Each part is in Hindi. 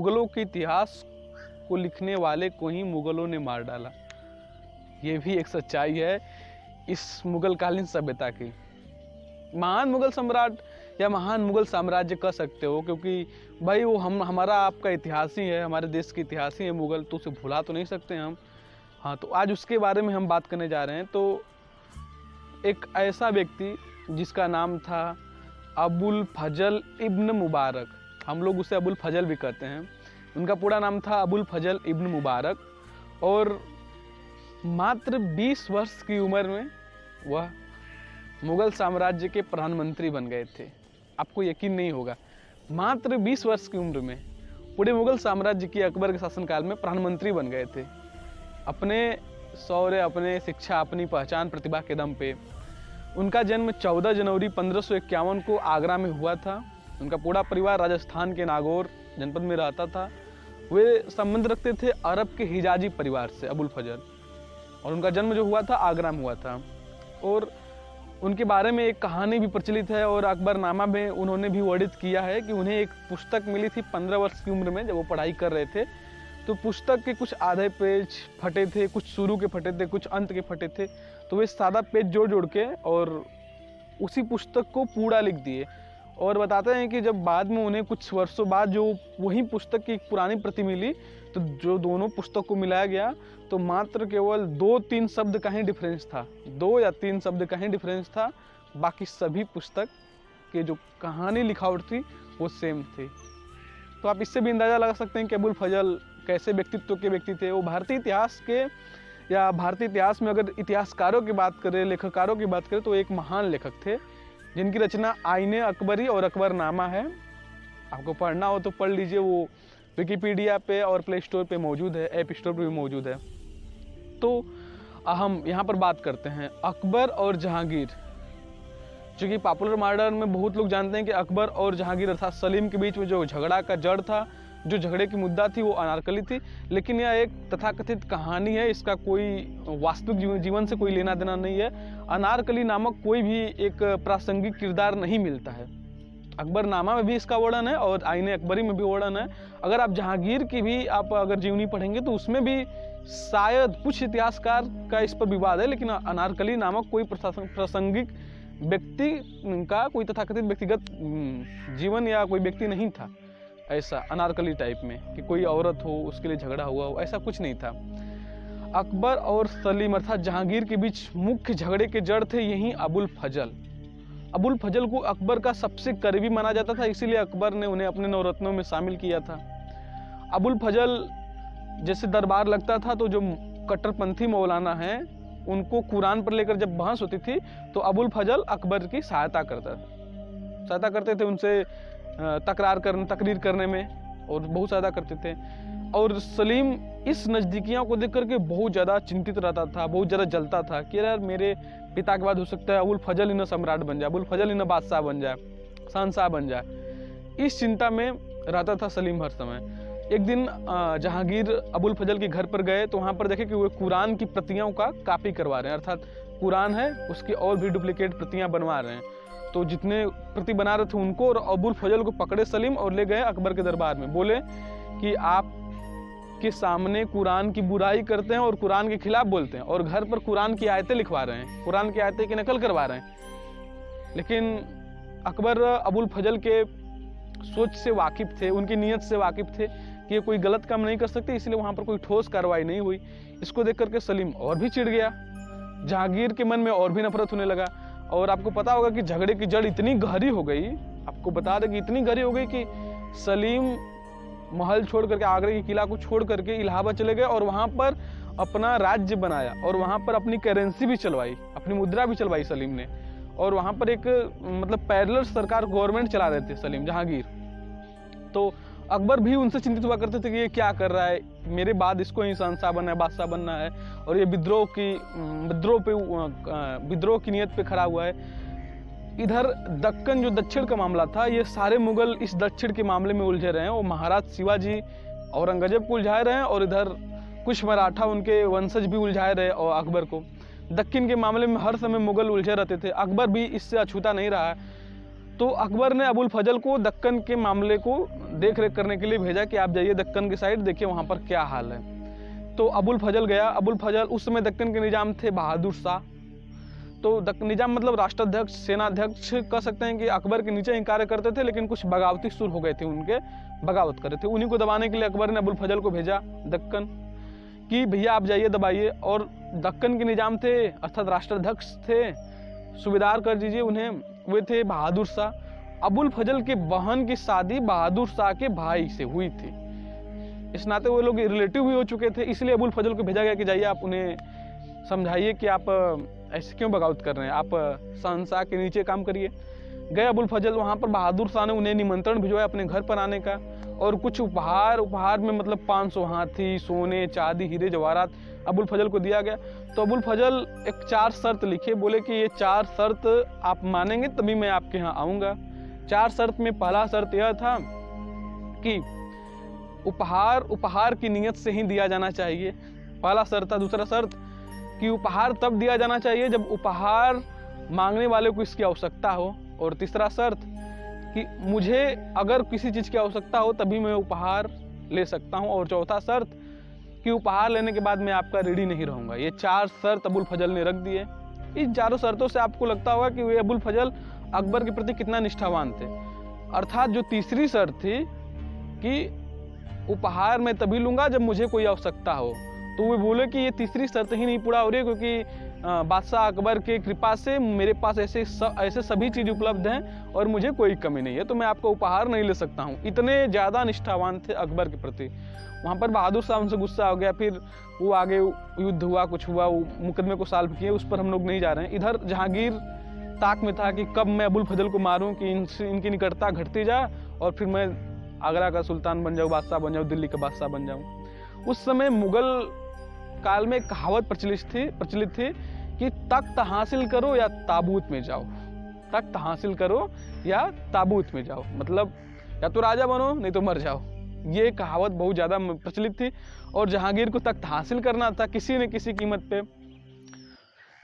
मुगलों के इतिहास को लिखने वाले को ही मुगलों ने मार डाला। ये भी एक सच्चाई है इस मुगलकालीन सभ्यता की। महान मुगल सम्राट या महान मुगल साम्राज्य कह सकते हो, क्योंकि भाई वो हमारा आपका इतिहास ही है, हमारे देश के इतिहास ही है मुगल, तो उसे भुला तो नहीं सकते हम। हाँ, तो आज उसके बारे में हम बात करने जा रहे हैं। तो एक ऐसा व्यक्ति जिसका नाम था अबुल फजल इब्न मुबारक, हम लोग उसे अबुल फजल भी कहते हैं, उनका पूरा नाम था अबुल फजल इब्न मुबारक, और मात्र 20 वर्ष की उम्र में वह मुगल साम्राज्य के प्रधानमंत्री बन गए थे। आपको यकीन नहीं होगा, मात्र 20 वर्ष की उम्र में पूरे मुगल साम्राज्य की अकबर के शासनकाल में प्रधानमंत्री बन गए थे। अपने शौर्य, अपने शिक्षा, अपनी पहचान, प्रतिभा के दम पे। उनका जन्म 14 जनवरी 1551 को आगरा में हुआ था। उनका पूरा परिवार राजस्थान के नागौर जनपद में रहता था। वे संबंध रखते थे अरब के हिजाजी परिवार से, अबुल फजल, और उनका जन्म जो हुआ था आगरा में हुआ था। और उनके बारे में एक कहानी भी प्रचलित है और अकबरनामा में उन्होंने भी वर्णित किया है कि उन्हें एक पुस्तक मिली थी 15 वर्ष की उम्र में, जब वो पढ़ाई कर रहे थे। तो पुस्तक के कुछ आधे पेज फटे थे, कुछ शुरू के फटे थे, कुछ अंत के फटे थे। तो वे सादा पेज जोड़ जोड़ के और उसी पुस्तक को पूरा लिख दिए। और बताते हैं कि जब बाद में उन्हें कुछ वर्षों बाद जो वही पुस्तक की एक पुरानी प्रति मिली, तो जो दोनों पुस्तक को मिलाया गया तो मात्र केवल 2-3 शब्द का ही डिफरेंस था, 2 या 3 शब्द का ही डिफरेंस था। बाकी सभी पुस्तक के जो कहानी लिखावट थी वो सेम थी। तो आप इससे भी अंदाज़ा लगा सकते हैं कि अबुल फजल कैसे व्यक्तित्व के व्यक्ति थे। वो भारतीय इतिहास के, या भारतीय इतिहास में अगर इतिहासकारों की बात करें, लेखकारों की बात करें, तो एक महान लेखक थे जिनकी रचना आईने अकबरी और अकबरनामा है। आपको पढ़ना हो तो पढ़ लीजिए, वो विकिपीडिया पे और प्ले स्टोर पे मौजूद है, ऐप स्टोर पे भी मौजूद है। तो हम यहाँ पर बात करते हैं अकबर और जहांगीर। चूँकि पॉपुलर मॉडर्न में बहुत लोग जानते हैं कि अकबर और जहांगीर अर्थात सलीम के बीच में जो झगड़ा का जड़ था, जो झगड़े की मुद्दा थी, वो अनारकली थी। लेकिन यह एक तथाकथित कहानी है, इसका कोई वास्तविक जीवन से कोई लेना देना नहीं है। अनारकली नामक कोई भी एक प्रासंगिक किरदार नहीं मिलता है। अकबरनामा में भी इसका वर्णन है और आईने अकबरी में भी वर्णन है। अगर आप जहांगीर की भी आप अगर जीवनी पढ़ेंगे तो उसमें भी शायद कुछ इतिहासकार का इस पर विवाद है, लेकिन अनारकली नामक कोई प्रासंगिक व्यक्ति का, कोई तथाकथित व्यक्तिगत जीवन या कोई व्यक्ति नहीं था ऐसा अनारकली टाइप में कि कोई औरत हो उसके लिए झगड़ा हुआ हो, ऐसा कुछ नहीं था। अकबर और सलीम अर्थात जहांगीर के बीच मुख्य झगड़े के जड़ थे यही अबुल फजल। अबुल फजल को अकबर का सबसे करीबी माना जाता था, इसीलिए अकबर ने उन्हें अपने नवरत्नों में शामिल किया था। अबुल फजल जैसे दरबार लगता था तो जो कट्टरपंथी मौलाना हैं उनको कुरान पर लेकर जब बहस होती थी तो अबुल फजल अकबर की सहायता करते थे, उनसे तकरीर करने में, और बहुत ज़्यादा करते थे। और सलीम इस नज़दीकियों को देख करके बहुत ज़्यादा चिंतित रहता था, बहुत ज़्यादा जलता था कि यार मेरे पिता के बाद हो सकता है अबुल फजल ही न सम्राट बन जाए, अबुल फजल ही न बादशाह बन जाए, शहंशाह बन जाए। इस चिंता में रहता था सलीम हर समय। एक दिन जहांगीर अबुल फजल के घर पर गए तो वहाँ पर देखे कि वो कुरान की प्रतियों का कॉपी करवा रहे हैं, अर्थात कुरान है उसकी और भी डुप्लीकेट प्रतियां बनवा रहे हैं। तो जितने प्रति बना रहे थे उनको और अबुल फजल को पकड़े सलीम और ले गए अकबर के दरबार में। बोले कि आप के सामने कुरान की बुराई करते हैं और कुरान के खिलाफ बोलते हैं और घर पर कुरान की आयतें लिखवा रहे हैं, कुरान की आयतें की नकल करवा रहे हैं। लेकिन अकबर अबुल फजल के सोच से वाकिफ थे, उनकी नीयत से वाकिफ थे कि ये कोई गलत काम नहीं कर सकते, इसलिए वहाँ पर कोई ठोस कार्रवाई नहीं हुई। इसको देख करके सलीम और भी चिढ़ गया, जहांगीर के मन में और भी नफरत होने लगा। और आपको पता होगा कि झगड़े की जड़ इतनी गहरी हो गई, आपको बता दें कि इतनी गहरी हो गई कि सलीम महल छोड़ करके, आगरे के किला को छोड़ करके इलाहाबाद चले गए और वहाँ पर अपना राज्य बनाया और वहाँ पर अपनी करेंसी भी चलवाई, अपनी मुद्रा भी चलवाई सलीम ने। और वहाँ पर एक मतलब पैरेलल सरकार गवर्नमेंट चला रहे थे सलीम, जहांगीर। तो अकबर भी उनसे चिंतित हुआ करते थे कि ये क्या कर रहा है, मेरे बाद इसको ही शहंशाह बनना है, बादशाह बनना है, और ये विद्रोह की नीयत पे खड़ा हुआ है। इधर दक्कन जो दक्षिण का मामला था, ये सारे मुगल इस दक्षिण के मामले में उलझे रहे हैं। वो महाराज शिवाजी औरंगजेब को उलझाए रहे हैं और इधर कुछ मराठा उनके वंशज भी उलझाए रहे और अकबर को। दक्कन के मामले में हर समय मुगल उलझे रहते थे, अकबर भी इससे अछूता नहीं रहा है। तो अकबर ने अबुल फजल को दक्कन के मामले को देख रेख करने के लिए भेजा कि आप जाइए दक्कन की साइड, देखिए वहाँ पर क्या हाल है। तो अबुल फजल गया। अबुल फजल उस समय दक्कन के निजाम थे बहादुर शाह। तो निजाम मतलब राष्ट्राध्यक्ष, सेनाध्यक्ष कह सकते हैं कि अकबर के नीचे ही कार्य करते थे, लेकिन कुछ बगावती सुर हो गए थे उनके, बगावत करे थे। उन्हीं को दबाने के लिए अकबर ने अबुल फजल को भेजा दक्कन कि भैया आप जाइए दबाइए। और दक्कन के निजाम थे अर्थात राष्ट्राध्यक्ष थे, सूबेदार कर दीजिए उन्हें, वे थे बहादुर शाह। अबुल फजल के बहन की शादी बहादुर शाह के भाई से हुई थी, इस नाते वो लोग रिलेटिव भी हो चुके थे। इसलिए अबुल फजल को भेजा गया कि जाइए आप उन्हें समझाइए कि आप ऐसे क्यों बगावत कर रहे हैं, आप शहंशाह के नीचे काम करिए। गए अबुल फजल, वहाँ पर बहादुर शाह ने उन्हें निमंत्रण भिजवाया अपने घर पर आने का, और कुछ उपहार में मतलब 500 हाथी, सोने, चांदी, हीरे जवाहरात अबुल फजल को दिया गया। तो अबुल फजल एक 4 शर्त लिखे, बोले कि ये 4 शर्त आप मानेंगे तभी मैं आपके यहाँ आऊँगा। 4 शर्त में पहला शर्त यह था कि उपहार की नीयत से ही दिया जाना चाहिए, पहला शर्त था। दूसरा शर्त कि उपहार तब दिया जाना चाहिए जब उपहार मांगने वाले को इसकी आवश्यकता हो। और तीसरा शर्त कि मुझे अगर किसी चीज़ की आवश्यकता हो तभी मैं उपहार ले सकता हूँ। और चौथा शर्त कि उपहार लेने के बाद मैं आपका ऋणी नहीं रहूँगा। ये 4 शर्त अबुल फजल ने रख दिए। इन चारों शर्तों से आपको लगता होगा कि वे अबुल फजल अकबर के प्रति कितना निष्ठावान थे। अर्थात जो तीसरी शर्त थी कि उपहार मैं तभी लूँगा जब मुझे कोई आवश्यकता हो, तो वे बोले कि ये तीसरी शर्त ही नहीं पूरा हो रही है, क्योंकि बादशाह अकबर के कृपा से मेरे पास ऐसे सभी चीज़ उपलब्ध हैं और मुझे कोई कमी नहीं है, तो मैं आपको उपहार नहीं ले सकता हूँ। इतने ज़्यादा निष्ठावान थे अकबर के प्रति। वहाँ पर बहादुर शाह उनसे गुस्सा हो गया, फिर वो आगे युद्ध हुआ, कुछ हुआ, वो मुकदमे को सॉल्व किए, उस पर हम लोग नहीं जा रहे हैं। इधर जहांगीर ताक में था कि कब मैं अबुल फजल को मारूं कि इनकी निकटता घटती जा और फिर मैं आगरा का सुल्तान बन जाऊँ, बादशाह बन जाऊँ, दिल्ली का बादशाह बन जाऊँ। उस समय मुगल काल में कहावत प्रचलित थी कि तख्त हासिल करो या ताबूत में जाओ, तख्त हासिल करो या ताबूत में जाओ, मतलब या तो राजा बनो नहीं तो मर जाओ। ये कहावत बहुत ज़्यादा प्रचलित थी और जहांगीर को तख्त हासिल करना था किसी न किसी कीमत पे,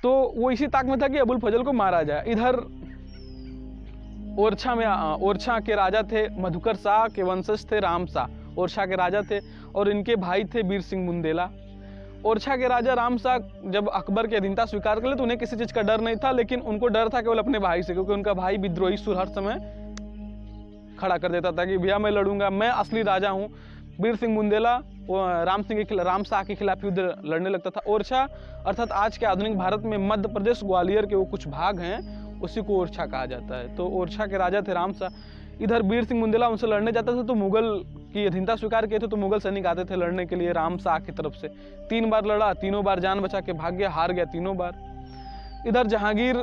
तो वो इसी ताक में था कि अबुल फजल को मारा जाए। इधर ओरछा के राजा थे मधुकर शाह के वंशज थे राम शाह, ओरछा के राजा थे और इनके भाई थे बीर सिंह बुंदेला। ओरछा के राजा राम शाह जब अकबर की अधीनता स्वीकार कर ले तो उन्हें किसी चीज़ का डर नहीं था, लेकिन उनको डर था केवल अपने भाई से, क्योंकि उनका भाई विद्रोही सुर हर समय खड़ा कर देता था कि भैया मैं लड़ूंगा, मैं असली राजा हूँ। बीर सिंह बुंदेला राम शाह के खिलाफ युद्ध लड़ने लगता था। ओरछा अर्थात आज के आधुनिक भारत में मध्य प्रदेश ग्वालियर के वो कुछ भाग हैं, उसी को ओरछा कहा जाता है। तो ओरछा के राजा थे राम शाह। इधर बीर सिंह बुंदेला उनसे लड़ने जाता था तो मुगल की अधीनता स्वीकार किए थे, तो मुगल सैनिक आते थे लड़ने के लिए राम शाह की तरफ से। 3 बार लड़ा, तीनों बार जान बचा के भाग गया, हार गया तीनों बार। इधर जहांगीर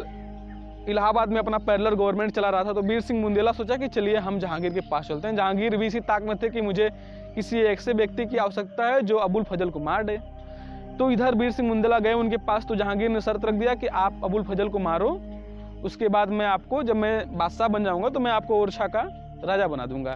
इलाहाबाद में अपना पैरेलल गवर्नमेंट चला रहा था, तो बीर सिंह बुंदेला सोचा कि चलिए हम जहांगीर के पास चलते हैं। जहांगीर भी इसी ताक में थे कि मुझे किसी ऐसे व्यक्ति की आवश्यकता है जो अबुल फजल को मार दे। तो इधर बीर सिंह बुंदेला गए उनके पास, तो जहांगीर ने शर्त रख दिया कि आप अबुल फजल को मारो, उसके बाद मैं आपको, जब मैं बादशाह बन जाऊंगा तो मैं आपको ओरछा का राजा बना दूंगा।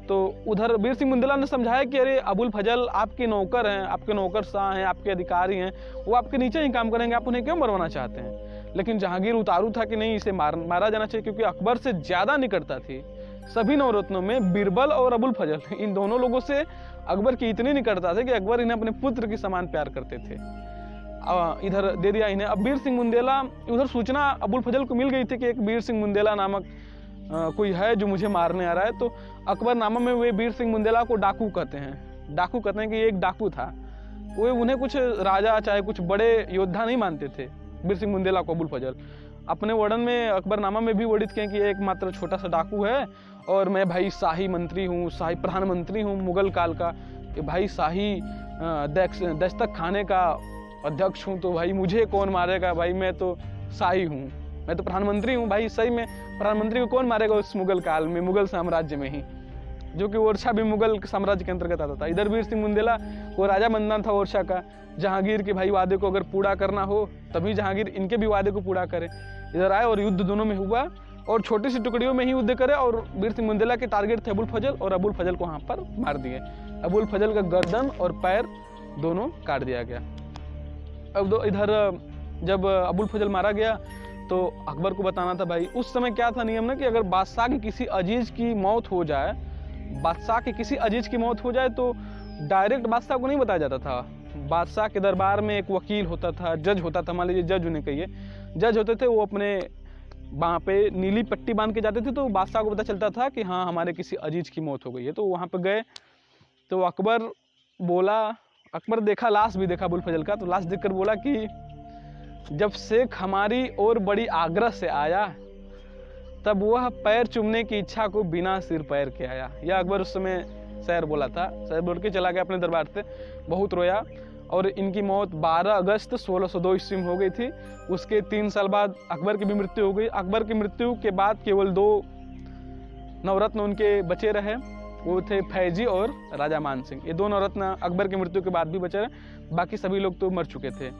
तो उधर बीर सिंह बुंदेला ने समझाया कि अरे अबुल फजल आपके नौकर हैं, आपके नौकर शाह हैं, आपके अधिकारी हैं, वो आपके नीचे ही काम करेंगे, आप उन्हें क्यों मरवाना चाहते हैं। लेकिन जहांगीर उतारू था कि नहीं, इसे मारा जाना चाहिए, क्योंकि अकबर से ज़्यादा निकटता थी। सभी नवरत्नों में बीरबल और अबुल फजल, इन दोनों लोगों से अकबर की इतनी निकटता थी कि अकबर इन्हें अपने पुत्र के समान प्यार करते थे। इधर दे दिया इन्हें। अब बीर सिंह बुंदेला, उधर सूचना अबुल फजल को मिल गई थी कि एक बीर सिंह बुंदेला नामक कोई है जो मुझे मारने आ रहा है। तो अकबरनामा में वे बीर सिंह बुंदेला को डाकू कहते हैं कि एक डाकू था। वो उन्हें कुछ राजा चाहे कुछ बड़े योद्धा नहीं मानते थे बीर सिंह बुंदेला को अबुल फजल। अपने वर्णन में अकबरनामा में भी वर्णित किए कि एक मात्र छोटा सा डाकू है और मैं भाई शाही मंत्री हूँ, शाही प्रधानमंत्री हूँ मुगल काल का, कि भाई शाही दस्तक खाने का अध्यक्ष हूँ, तो भाई मुझे कौन मारेगा, भाई मैं तो शाही हूँ, मैं तो प्रधानमंत्री हूँ। भाई सही में प्रधानमंत्री को कौन मारेगा उस मुगल काल में, मुगल साम्राज्य में ही, जो कि ओरछा भी मुगल साम्राज्य के अंतर्गत आता था। इधर बीर सिंह बुंदेला को राजा बनना था ओरछा का। जहांगीर के भाई वादे को अगर पूरा करना हो तभी जहांगीर इनके भी वादे को पूरा करे। इधर आए और युद्ध दोनों में हुआ और छोटी सी टुकड़ियों में ही युद्ध करे, और बीर सिंह बुंदेला के टारगेट थे अबुल फजल, और अबुल फजल को वहाँ पर मार दिए। अबुल फजल का गर्दन और पैर दोनों काट दिया गया। अब इधर जब अबुल फजल मारा गया तो अकबर को बताना था भाई। उस समय क्या था नियम ना कि अगर बादशाह की किसी अजीज की मौत हो जाए, बादशाह के किसी अजीज की मौत हो जाए तो डायरेक्ट बादशाह को नहीं बताया जाता था। बादशाह के दरबार में एक वकील होता था, जज होता था, मान लीजिए जज उन्हें कहिए, जज होते थे, वो अपने वहाँ पे नीली पट्टी बांध के जाते थे, तो बादशाह को पता चलता था कि हाँ हमारे किसी अजीज की मौत हो गई है। तो वहाँ पे गए तो अकबर बोला, अकबर देखा, लाश भी देखा अबुल फजल का, तो लाश देखकर बोला कि जब शेख हमारी और बड़ी आग्रह से आया तब वह पैर चूमने की इच्छा को बिना सिर पैर के आया। यह अकबर उस समय शहर बोला था, शहर बोल के चला गया अपने दरबार से, बहुत रोया। और इनकी मौत 12 अगस्त 1602 ईस्वी में हो गई थी। उसके 3 साल बाद अकबर की भी मृत्यु हो गई। अकबर की मृत्यु के बाद केवल 2 नवरत्न उनके बचे रहे, वो थे फैजी और राजा मान सिंह। ये 2 नवरत्न अकबर की मृत्यु के बाद भी बचे रहे, बाकी सभी लोग तो मर चुके थे।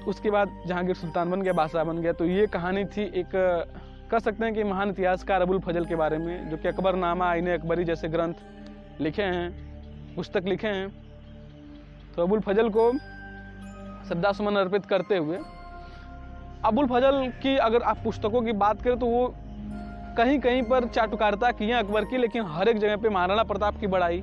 उसके बाद जहांगीर सुल्तान बन गया, बादशाह बन गया। तो ये कहानी थी एक, कह सकते हैं कि महान इतिहासकार अबुल फजल के बारे में, जो कि अकबरनामा, आईने अकबरी जैसे ग्रंथ लिखे हैं, पुस्तक लिखे हैं। तो अबुल फजल को श्रद्धा सुमन अर्पित करते हुए, अबुल फजल की अगर आप पुस्तकों की बात करें तो वो कहीं कहीं पर चाटुकारिता की है अकबर की, लेकिन हर एक जगह पे महाराणा प्रताप की बड़ाई,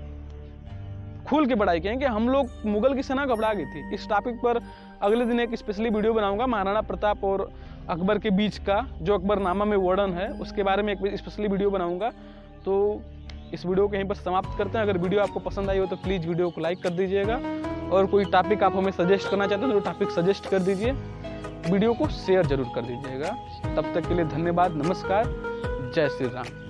खुल के बड़ाई कहें कि हम लोग मुगल की सेना घबरा गई थी। इस टॉपिक पर अगले दिन एक स्पेशली वीडियो बनाऊंगा, महाराणा प्रताप और अकबर के बीच का जो अकबरनामा में वर्णन है उसके बारे में एक स्पेशली वीडियो बनाऊंगा। तो इस वीडियो को यहीं पर समाप्त करते हैं। अगर वीडियो आपको पसंद आई हो तो प्लीज़ वीडियो को लाइक कर दीजिएगा, और कोई टॉपिक आप हमें सजेस्ट करना चाहते हो तो टॉपिक सजेस्ट कर दीजिए, वीडियो को शेयर जरूर कर दीजिएगा। तब तक के लिए धन्यवाद, नमस्कार, जय श्री राम।